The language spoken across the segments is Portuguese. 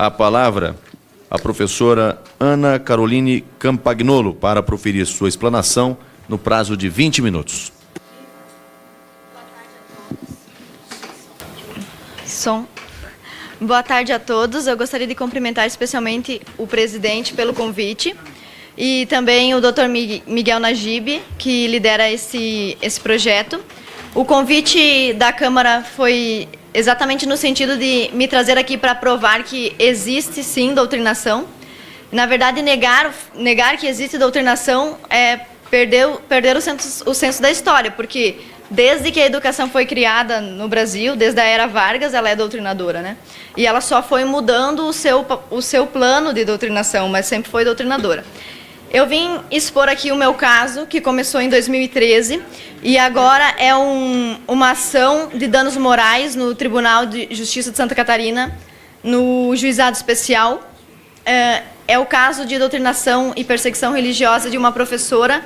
a palavra à professora Ana Caroline Campagnolo para proferir sua explanação no prazo de 20 minutos. Boa tarde a todos. Eu gostaria de cumprimentar especialmente o presidente pelo convite e também o Dr. Miguel Najib, que lidera esse projeto. O convite da Câmara foi exatamente no sentido de me trazer aqui para provar que existe sim doutrinação. Na verdade, negar que existe doutrinação é perder o senso da história, porque desde que a educação foi criada no Brasil, desde a era Vargas, ela é doutrinadora, né? E ela só foi mudando o seu plano de doutrinação, mas sempre foi doutrinadora. Eu vim expor aqui o meu caso, que começou em 2013, e agora é uma ação de danos morais no Tribunal de Justiça de Santa Catarina, no Juizado Especial. É o caso de doutrinação e perseguição religiosa de uma professora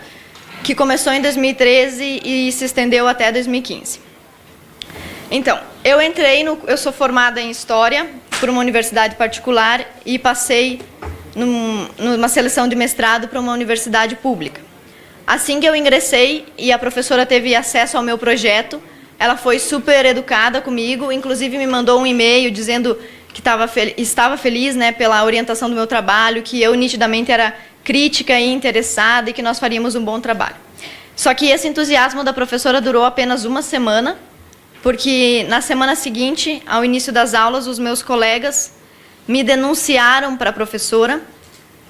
que começou em 2013 e se estendeu até 2015. Então, eu sou formada em História por uma universidade particular e passei numa seleção de mestrado para uma universidade pública. Assim que eu ingressei e a professora teve acesso ao meu projeto, ela foi super educada comigo, inclusive me mandou um e-mail dizendo que estava feliz, né, pela orientação do meu trabalho, que eu nitidamente era crítica e interessada e que nós faríamos um bom trabalho. Só que esse entusiasmo da professora durou apenas uma semana, porque na semana seguinte, ao início das aulas, os meus colegas me denunciaram para a professora,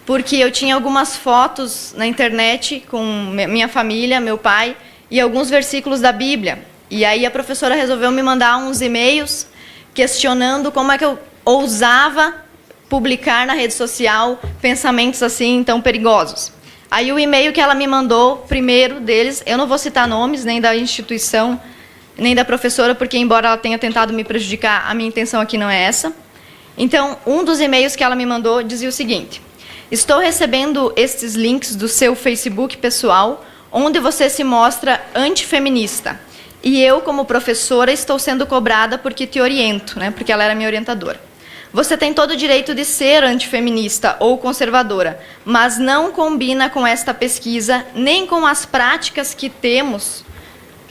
porque eu tinha algumas fotos na internet com minha família, meu pai, e alguns versículos da Bíblia. E aí a professora resolveu me mandar uns e-mails questionando como é que eu ousava publicar na rede social pensamentos assim tão perigosos. Aí o e-mail que ela me mandou, primeiro deles, eu não vou citar nomes, nem da instituição, nem da professora, porque embora ela tenha tentado me prejudicar, a minha intenção aqui não é essa. Então, um dos e-mails que ela me mandou dizia o seguinte: estou recebendo estes links do seu Facebook pessoal, onde você se mostra antifeminista. E eu, como professora, estou sendo cobrada porque te oriento, né? Porque ela era minha orientadora. Você tem todo o direito de ser antifeminista ou conservadora, mas não combina com esta pesquisa, nem com as práticas que temos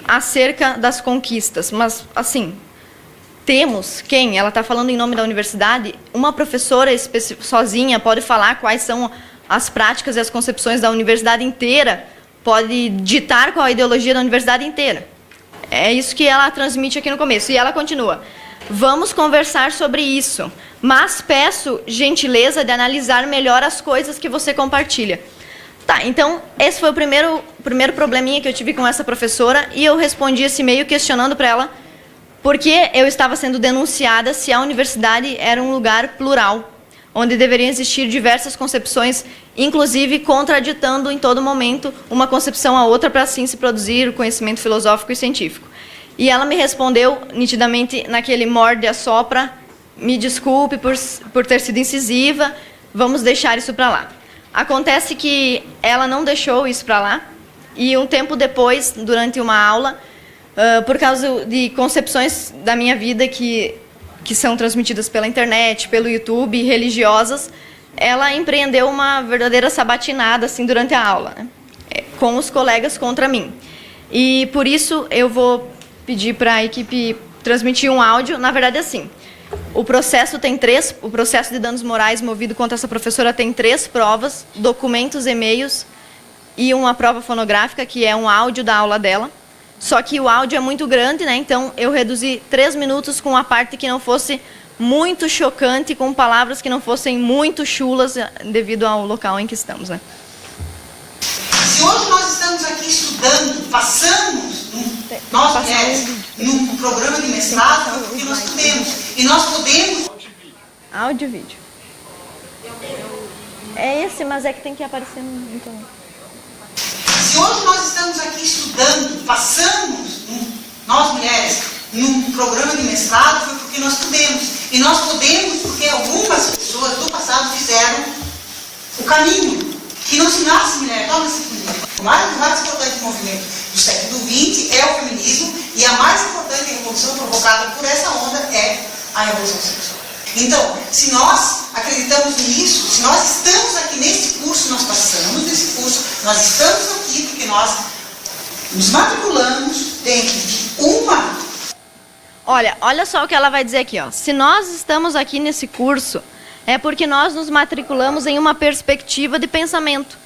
acerca das conquistas. Mas, assim, temos quem? Ela está falando em nome da universidade? Uma professora sozinha pode falar quais são as práticas e as concepções da universidade inteira? Pode ditar qual a ideologia da universidade inteira? É isso que ela transmite aqui no começo. E ela continua: vamos conversar sobre isso, mas peço gentileza de analisar melhor as coisas que você compartilha. Tá, então esse foi o primeiro probleminha que eu tive com essa professora, e eu respondi esse e-mail questionando para ela por que eu estava sendo denunciada se a universidade era um lugar plural, onde deveriam existir diversas concepções, inclusive contraditando em todo momento uma concepção a outra para assim se produzir o conhecimento filosófico e científico. E ela me respondeu nitidamente naquele morde e assopra: me desculpe por ter sido incisiva, vamos deixar isso para lá. Acontece que ela não deixou isso para lá, e um tempo depois, durante uma aula, por causa de concepções da minha vida que são transmitidas pela internet, pelo YouTube, religiosas, ela empreendeu uma verdadeira sabatinada assim, durante a aula, né? Com os colegas contra mim. E por isso eu vou pedir para a equipe transmitir um áudio. Na verdade, assim, o processo de danos morais movido contra essa professora tem 3 provas: documentos, e-mails e uma prova fonográfica, que é um áudio da aula dela. Só que o áudio é muito grande, né? Então eu reduzi 3 minutos com a parte que não fosse muito chocante, com palavras que não fossem muito chulas, devido ao local em que estamos, né? Se hoje nós estamos aqui estudando, passamos, nós mulheres, num programa de mestrado, porque nós podemos. E nós podemos... Áudio e vídeo. É esse, mas é que tem que aparecer no... Se hoje nós estamos aqui estudando, passamos, nós mulheres, num programa de mestrado, foi porque nós podemos. E nós podemos porque algumas pessoas do passado fizeram o caminho. Que não se nasce mulher, torna-se mulher. O mais importante movimento do século XX é o feminismo, e a mais importante revolução provocada por essa onda é a revolução sexual. Então, se nós acreditamos nisso, se nós estamos aqui nesse curso, nós passamos nesse curso, nós estamos aqui porque nós nos matriculamos dentro de uma... Olha só o que ela vai dizer aqui, ó. Se nós estamos aqui nesse curso, é porque nós nos matriculamos em uma perspectiva de pensamento.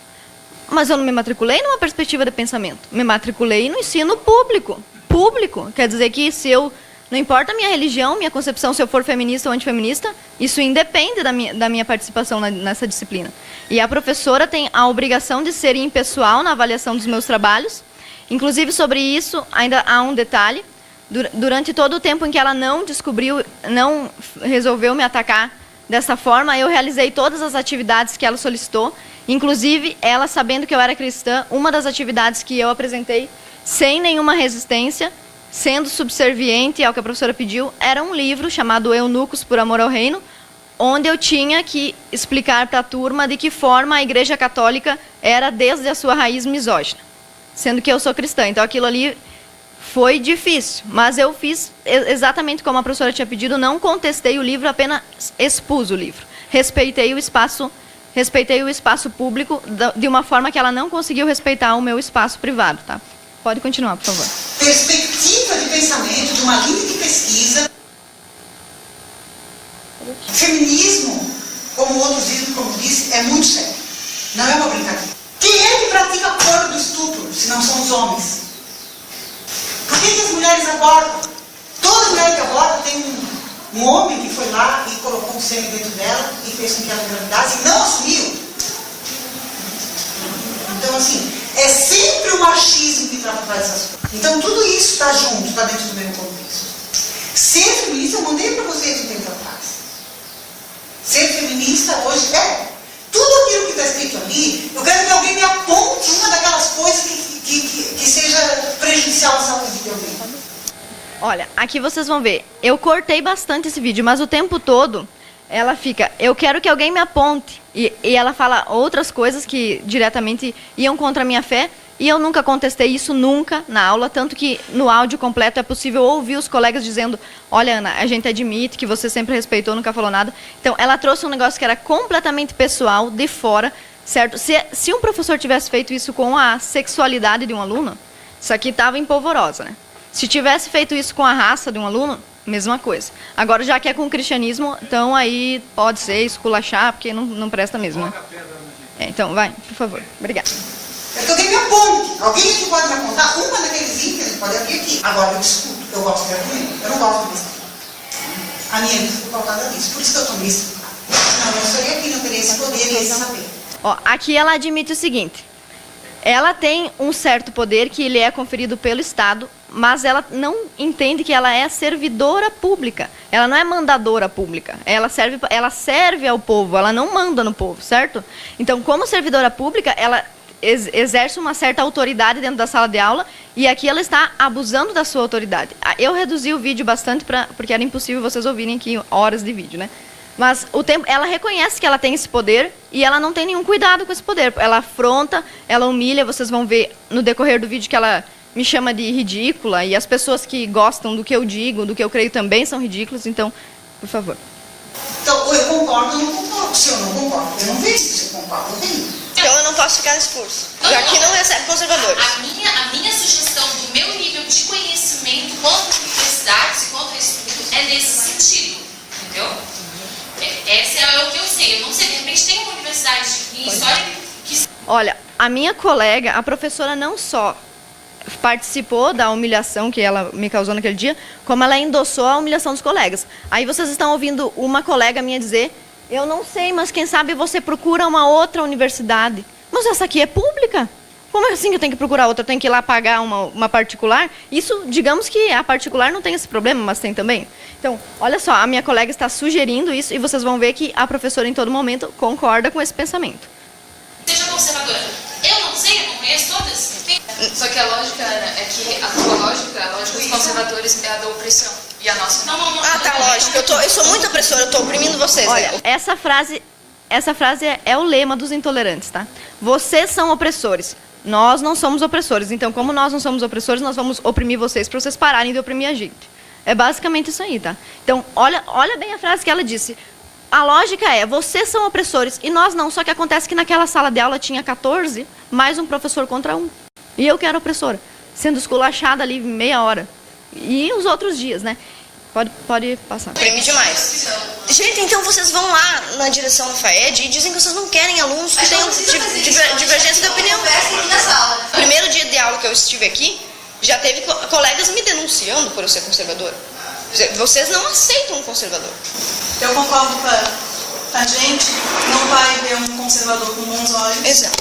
Mas eu não me matriculei numa perspectiva de pensamento. Me matriculei no ensino público. Público. Quer dizer que se eu... Não importa a minha religião, minha concepção, se eu for feminista ou antifeminista, isso independe da minha participação nessa disciplina. E a professora tem a obrigação de ser impessoal na avaliação dos meus trabalhos. Inclusive, sobre isso, ainda há um detalhe. Durante todo o tempo em que ela não resolveu me atacar dessa forma, eu realizei todas as atividades que ela solicitou. Inclusive, ela, sabendo que eu era cristã, uma das atividades que eu apresentei, sem nenhuma resistência, sendo subserviente ao que a professora pediu, era um livro chamado Eunucos por Amor ao Reino, onde eu tinha que explicar para a turma de que forma a Igreja Católica era desde a sua raiz misógina, sendo que eu sou cristã. Então, aquilo ali foi difícil, mas eu fiz exatamente como a professora tinha pedido, não contestei o livro, apenas expus o livro. Respeitei o espaço público de uma forma que ela não conseguiu respeitar o meu espaço privado, tá? Pode continuar, por favor. Perspectiva de pensamento, de uma linha de pesquisa. Feminismo, como outros dizem, como disse, é muito sério. Não é uma brincadeira. Quem é que pratica a porra do estupro, se não são os homens? Por que as mulheres abortam? Toda mulher que aborta tem um homem que foi lá e colocou o sangue dentro dela e fez com que ela engravidasse e não assumiu. Então, assim, é sempre o machismo que traz essas coisas. Então, tudo isso está junto, está dentro do mesmo contexto. Ser feminista, eu mandei para vocês um tempo atrás. Ser feminista hoje é tudo aquilo que está escrito ali. Eu quero que alguém me aponte uma daquelas coisas que seja prejudicial à saúde de alguém. Olha, aqui vocês vão ver. Eu cortei bastante esse vídeo, mas o tempo todo ela fica, eu quero que alguém me aponte. E ela fala outras coisas que diretamente iam contra a minha fé. E eu nunca contestei isso, nunca, na aula. Tanto que no áudio completo é possível ouvir os colegas dizendo, olha, Ana, a gente admite que você sempre respeitou, nunca falou nada. Então, ela trouxe um negócio que era completamente pessoal, de fora, certo? Se um professor tivesse feito isso com a sexualidade de um aluno, isso aqui estava em polvorosa, né? Se tivesse feito isso com a raça de um aluno, mesma coisa. Agora, já que é com o cristianismo, então aí pode ser esculachar, porque não presta mesmo, né? Então, vai, por favor. Obrigada. Eu quero que alguém me aponte. Alguém aqui pode me apontar uma daqueles itens, pode abrir aqui. Agora, eu discuto. Eu gosto de argumento. Eu não gosto de discutir. A minha vida foi pautada nisso. Por isso que eu estou nisso. Não, eu estaria aqui, não teria esse poder e esse saber. Ó, aqui ela admite o seguinte. Ela tem um certo poder que lhe é conferido pelo Estado, mas ela não entende que ela é servidora pública. Ela não é mandadora pública. Ela serve ao povo, ela não manda no povo, certo? Então, como servidora pública, ela exerce uma certa autoridade dentro da sala de aula e aqui ela está abusando da sua autoridade. Eu reduzi o vídeo bastante porque era impossível vocês ouvirem aqui horas de vídeo, né? Mas ela reconhece que ela tem esse poder e ela não tem nenhum cuidado com esse poder. Ela afronta, ela humilha, vocês vão ver no decorrer do vídeo que ela me chama de ridícula e as pessoas que gostam do que eu digo, do que eu creio também são ridículas, então, por favor. Então, ou eu concordo ou não concordo. Se eu não concordo, eu não vejo. Se eu concordo, eu venho. Então eu não posso ficar nesse curso. Aqui não recebe conservadores. A minha sugestão do meu nível de conhecimento contra universidades e contra estudos é nesse sentido, entendeu? Esse é o que eu sei. Eu não sei, de repente tem uma universidade em história que... Olha, a minha colega, a professora não só participou da humilhação que ela me causou naquele dia, como ela endossou a humilhação dos colegas. Aí vocês estão ouvindo uma colega minha dizer, eu não sei, mas quem sabe você procura uma outra universidade. Mas essa aqui é pública. Como é assim que eu tenho que procurar outra? Eu tenho que ir lá pagar uma particular? Isso, digamos que a particular não tem esse problema, mas tem também. Então, olha só, a minha colega está sugerindo isso e vocês vão ver que a professora em todo momento concorda com esse pensamento. Seja conservadora. Eu não sei, eu não conheço todas. Só que a lógica é que a tua lógica, a lógica dos conservadores é a da opressão. E a nossa não. Ah, tá, lógico. Eu sou muito opressora, eu estou oprimindo vocês. Olha, essa frase é o lema dos intolerantes, tá? Vocês são opressores. Nós não somos opressores. Então, como nós não somos opressores, nós vamos oprimir vocês para vocês pararem de oprimir a gente. É basicamente isso aí, tá? Então, olha bem a frase que ela disse. a lógica é, vocês são opressores e nós não, só que acontece que naquela sala de aula tinha 14, mais um professor contra um. E eu que era opressora, sendo esculachada ali meia hora. E os outros dias, né? Pode passar. Prêmio demais. Gente, então vocês vão lá na direção da FAED e dizem que vocês não querem alunos que tenham divergência de opinião. Primeiro dia de aula que eu estive aqui, já teve colegas me denunciando por eu ser conservadora. Vocês não aceitam um conservador. Eu concordo com a gente, não vai ver um conservador com bons olhos. Exato.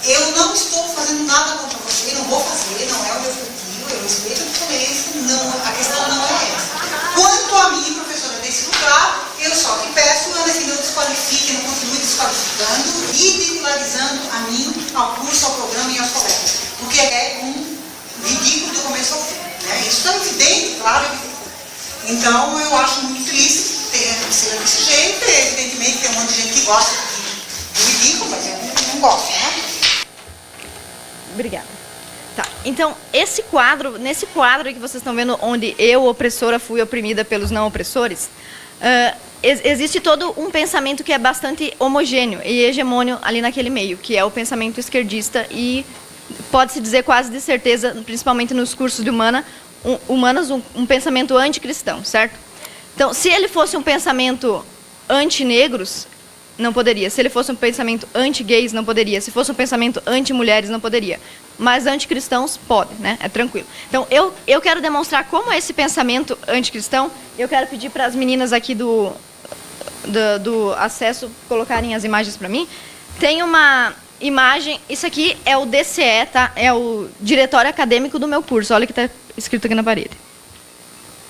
Eu não estou fazendo nada contra você, não vou fazer, não é o meu feitio, eu respeito a diferença, não, a questão não é essa. Quanto a mim, professora, desse lugar, eu só te peço, Ana, que não desqualifique, não continue desqualificando, ridicularizando a mim, ao curso, ao programa e aos colegas. Porque é um ridículo do começo ao fim. Né? Isso é evidente, claro, é evidente. Então, eu acho muito triste ter sido desse jeito. Evidentemente, tem um monte de gente que gosta do ridículo, mas eu não gosto, né? Obrigada. Tá, então, nesse quadro que vocês estão vendo, onde eu, opressora, fui oprimida pelos não opressores, existe todo um pensamento que é bastante homogêneo e hegemônio ali naquele meio, que é o pensamento esquerdista e, pode-se dizer quase de certeza, principalmente nos cursos de humanas, um pensamento anticristão, certo? Então, se ele fosse um pensamento anti-negros, não poderia. Se ele fosse um pensamento anti-gays, não poderia. Se fosse um pensamento anti-mulheres, não poderia. Mas anticristãos, pode, né? É tranquilo. Então, eu quero demonstrar como esse pensamento anticristão, eu quero pedir para as meninas aqui do acesso colocarem as imagens para mim. Tem uma imagem, isso aqui é o DCE, tá? É o Diretório Acadêmico do meu curso. Olha o que está escrito aqui na parede.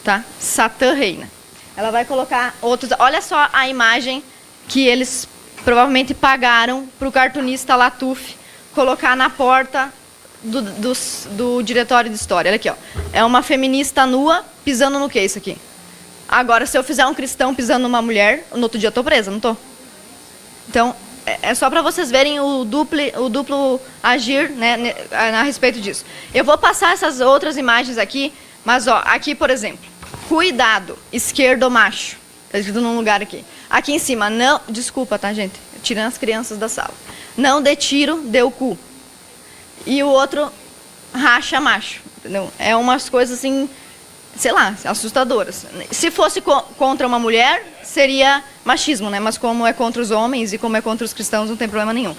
Tá? Satã reina. Ela vai colocar outros... Olha só a imagem que eles provavelmente pagaram para o cartunista Latuf colocar na porta do diretório de história. Olha aqui, ó. É uma feminista nua pisando no que isso aqui? Agora, se eu fizer um cristão pisando numa mulher, no outro dia eu tô presa, não tô? Então, é só para vocês verem o duplo agir, né, a respeito disso. Eu vou passar essas outras imagens aqui, mas ó, aqui, por exemplo, cuidado, esquerdo macho. Está escrito num lugar aqui. Aqui em cima, não... Desculpa, tá, gente? Tirando as crianças da sala. Não dê tiro, dê o cu. E o outro, racha macho. Entendeu? É umas coisas assim, sei lá, assustadoras. Se fosse contra uma mulher, seria machismo, né? Mas como é contra os homens e como é contra os cristãos, não tem problema nenhum.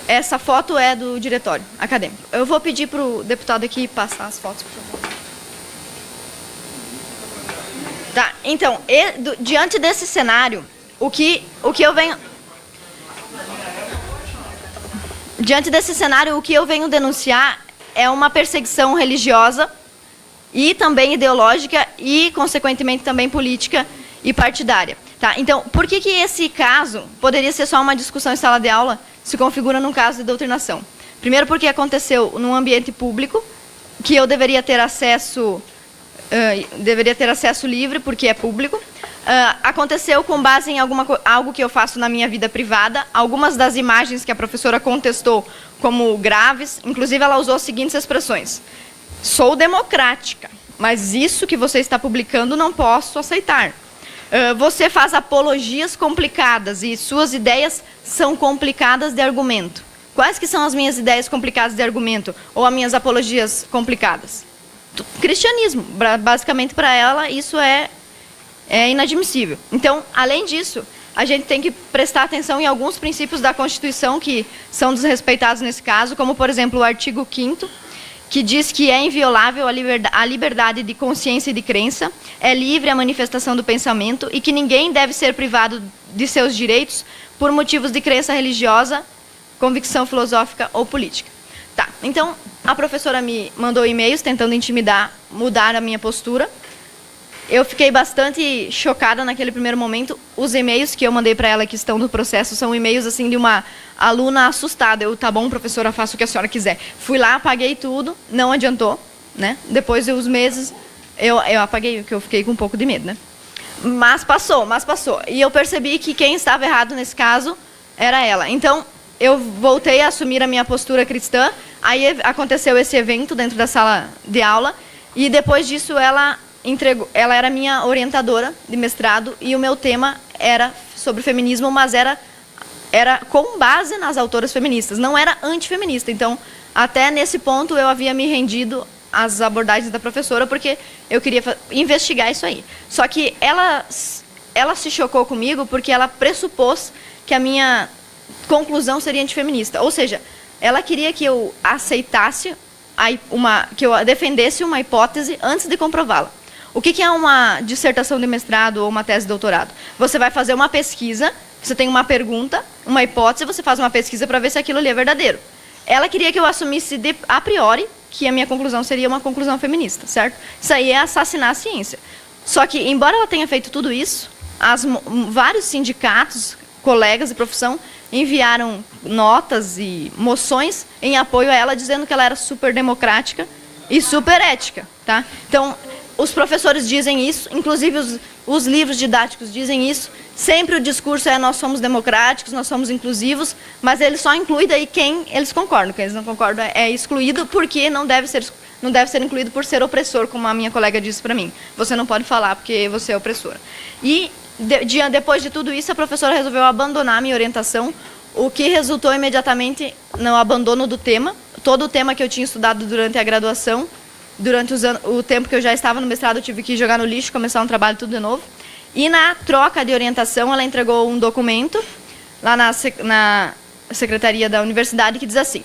Essa foto é do diretório acadêmico. Eu vou pedir para o deputado aqui passar as fotos, por favor. Tá, então, diante desse cenário, o que eu venho... Diante desse cenário, o que eu venho denunciar é uma perseguição religiosa e também ideológica e, consequentemente, também política e partidária. Tá, então, por que esse caso poderia ser só uma discussão em sala de aula se configura num caso de doutrinação? Primeiro porque aconteceu num ambiente público, que eu deveria ter acesso livre, porque é público. Aconteceu com base em algo que eu faço na minha vida privada. Algumas das imagens que a professora contestou como graves, inclusive ela usou as seguintes expressões: sou democrática, mas isso que você está publicando não posso aceitar. Você faz apologias complicadas e suas ideias são complicadas de argumento. Quais que são as minhas ideias complicadas de argumento ou as minhas apologias complicadas? Cristianismo. Basicamente, para ela, isso é inadmissível. Então, além disso, a gente tem que prestar atenção em alguns princípios da Constituição que são desrespeitados nesse caso, como, por exemplo, o artigo 5º, que diz que é inviolável a liberdade de consciência e de crença, é livre a manifestação do pensamento e que ninguém deve ser privado de seus direitos por motivos de crença religiosa, convicção filosófica ou política. Tá, então a professora me mandou e-mails tentando intimidar, mudar a minha postura. Eu fiquei bastante chocada naquele primeiro momento. Os e-mails que eu mandei para ela que estão no processo são e-mails assim de uma aluna assustada. Tá bom, professora, faço o que a senhora quiser. Fui lá, apaguei tudo, não adiantou, né? Depois de uns meses, eu apaguei, porque eu fiquei com um pouco de medo, né? Mas passou. E eu percebi que quem estava errado nesse caso era ela. Então, eu voltei a assumir a minha postura cristã, aí aconteceu esse evento dentro da sala de aula, e depois disso ela era minha orientadora de mestrado, e o meu tema era sobre feminismo, mas era com base nas autoras feministas, não era antifeminista. Então, até nesse ponto, eu havia me rendido às abordagens da professora, porque eu queria investigar isso aí. Só que ela se chocou comigo porque ela pressupôs que a minha conclusão seria antifeminista. Ou seja, ela queria que eu aceitasse, que eu defendesse uma hipótese antes de comprová-la. O que é uma dissertação de mestrado ou uma tese de doutorado? Você vai fazer uma pesquisa, você tem uma pergunta, uma hipótese, você faz uma pesquisa para ver se aquilo ali é verdadeiro. Ela queria que eu assumisse a priori que a minha conclusão seria uma conclusão feminista, certo? Isso aí é assassinar a ciência. Só que, embora ela tenha feito tudo isso, vários sindicatos, colegas de profissão, enviaram notas e moções em apoio a ela, dizendo que ela era super democrática e super ética, tá? Então, os professores dizem isso, inclusive os livros didáticos dizem isso. Sempre o discurso é nós somos democráticos, nós somos inclusivos, mas ele só inclui daí quem eles concordam. Quem eles não concordam é excluído, porque não deve ser incluído por ser opressor, como a minha colega disse para mim. Você não pode falar porque você é opressora. E depois de tudo isso, a professora resolveu abandonar a minha orientação, o que resultou imediatamente no abandono do tema. Todo o tema que eu tinha estudado durante a graduação, durante o tempo que eu já estava no mestrado, eu tive que jogar no lixo, começar um trabalho tudo de novo. E na troca de orientação, ela entregou um documento lá na secretaria da universidade que diz assim: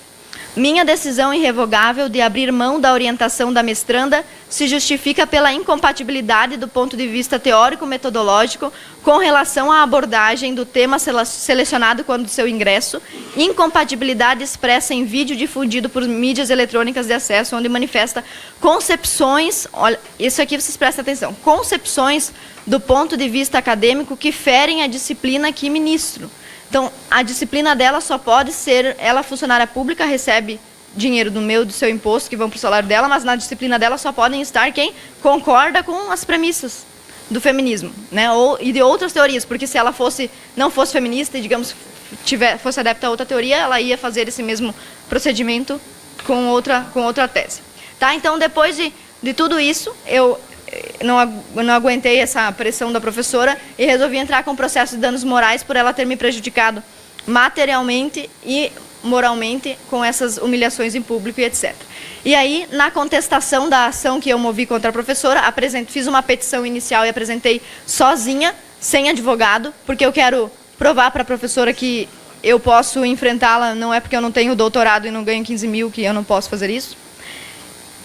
minha decisão irrevogável de abrir mão da orientação da mestranda se justifica pela incompatibilidade do ponto de vista teórico-metodológico com relação à abordagem do tema selecionado quando do seu ingresso, incompatibilidade expressa em vídeo difundido por mídias eletrônicas de acesso, onde manifesta concepções, olha, isso aqui vocês prestem atenção, concepções do ponto de vista acadêmico que ferem a disciplina que ministro. Então, a disciplina dela só pode ser, ela funcionária pública, recebe dinheiro do seu imposto, que vão para o salário dela, mas na disciplina dela só podem estar quem concorda com as premissas do feminismo, né? E de outras teorias, porque se ela não fosse feminista e, digamos, fosse adepta a outra teoria, ela ia fazer esse mesmo procedimento com outra tese. Tá? Então, depois de tudo isso, eu não aguentei essa pressão da professora e resolvi entrar com um processo de danos morais por ela ter me prejudicado materialmente e moralmente com essas humilhações em público e etc. E aí, na contestação da ação que eu movi contra a professora, fiz uma petição inicial e apresentei sozinha, sem advogado, porque eu quero provar para a professora que eu posso enfrentá-la, não é porque eu não tenho doutorado e não ganho 15 mil que eu não posso fazer isso.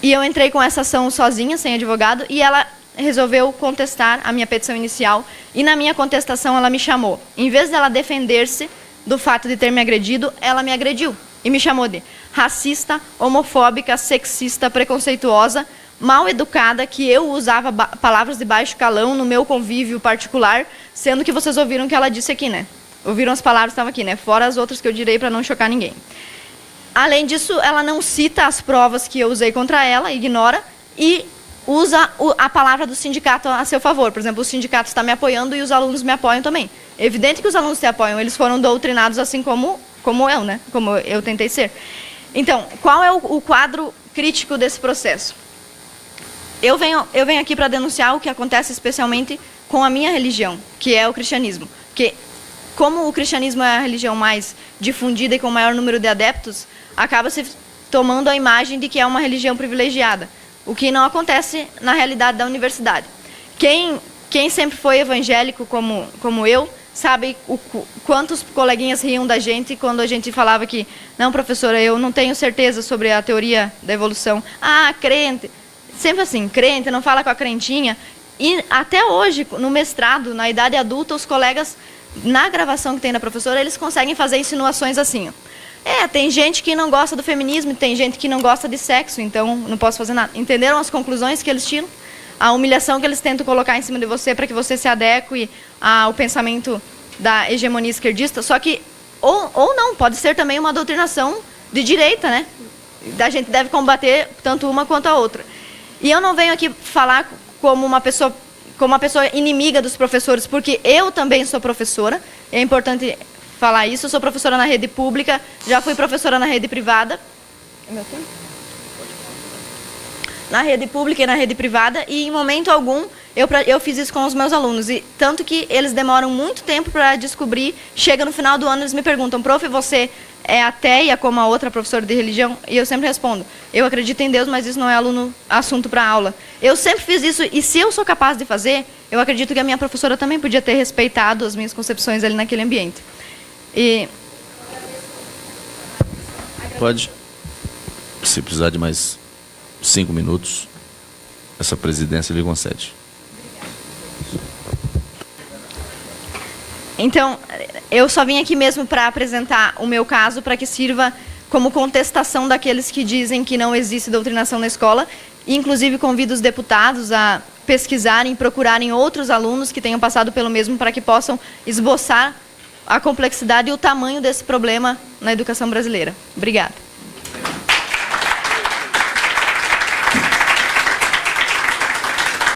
E eu entrei com essa ação sozinha, sem advogado, e ela resolveu contestar a minha petição inicial. E na minha contestação ela me chamou. Em vez dela defender-se do fato de ter me agredido, ela me agrediu. E me chamou de racista, homofóbica, sexista, preconceituosa, mal educada, que eu usava palavras de baixo calão no meu convívio particular, sendo que vocês ouviram o que ela disse aqui, né? Ouviram as palavras que estavam aqui, né? Fora as outras que eu direi para não chocar ninguém. Além disso, ela não cita as provas que eu usei contra ela, ignora, e usa a palavra do sindicato a seu favor. Por exemplo, o sindicato está me apoiando e os alunos me apoiam também. É evidente que os alunos se apoiam, eles foram doutrinados assim como eu, né? Como eu tentei ser. Então, qual é o quadro crítico desse processo? Eu venho aqui para denunciar o que acontece especialmente com a minha religião, que é o cristianismo. Porque, como o cristianismo é a religião mais difundida e com o maior número de adeptos, acaba se tomando a imagem de que é uma religião privilegiada, o que não acontece na realidade da universidade. Quem sempre foi evangélico como eu, sabe quantos coleguinhas riam da gente quando a gente falava que, não, professora, eu não tenho certeza sobre a teoria da evolução. Ah, crente. Sempre assim, crente, não fala com a crentinha. E até hoje, no mestrado, na idade adulta, os colegas, na gravação que tem da professora, eles conseguem fazer insinuações assim, ó. Tem gente que não gosta do feminismo, tem gente que não gosta de sexo, então não posso fazer nada. Entenderam as conclusões que eles tiram? A humilhação que eles tentam colocar em cima de você para que você se adeque ao pensamento da hegemonia esquerdista. Só que, ou não, pode ser também uma doutrinação de direita, né? A gente deve combater tanto uma quanto a outra. E eu não venho aqui falar como uma pessoa inimiga dos professores, porque eu também sou professora, é importante falar isso. Eu sou professora na rede pública, já fui professora na rede privada. É meu tempo? Na rede pública e na rede privada, e em momento algum Eu fiz isso com os meus alunos, e tanto que eles demoram muito tempo para descobrir. Chega no final do ano, eles me perguntam: prof, você é ateia como a outra professora de religião? E eu sempre respondo: eu acredito em Deus, mas isso não é assunto para aula. Eu sempre fiz isso, e se eu sou capaz de fazer, eu acredito que a minha professora também podia ter respeitado as minhas concepções ali naquele ambiente. E... Pode, se precisar de mais 5 minutos, essa presidência lhe concede. Então, eu só vim aqui mesmo para apresentar o meu caso, para que sirva como contestação daqueles que dizem que não existe doutrinação na escola. Inclusive, convido os deputados a pesquisarem, procurarem outros alunos que tenham passado pelo mesmo, para que possam esboçar a complexidade e o tamanho desse problema na educação brasileira. Obrigada.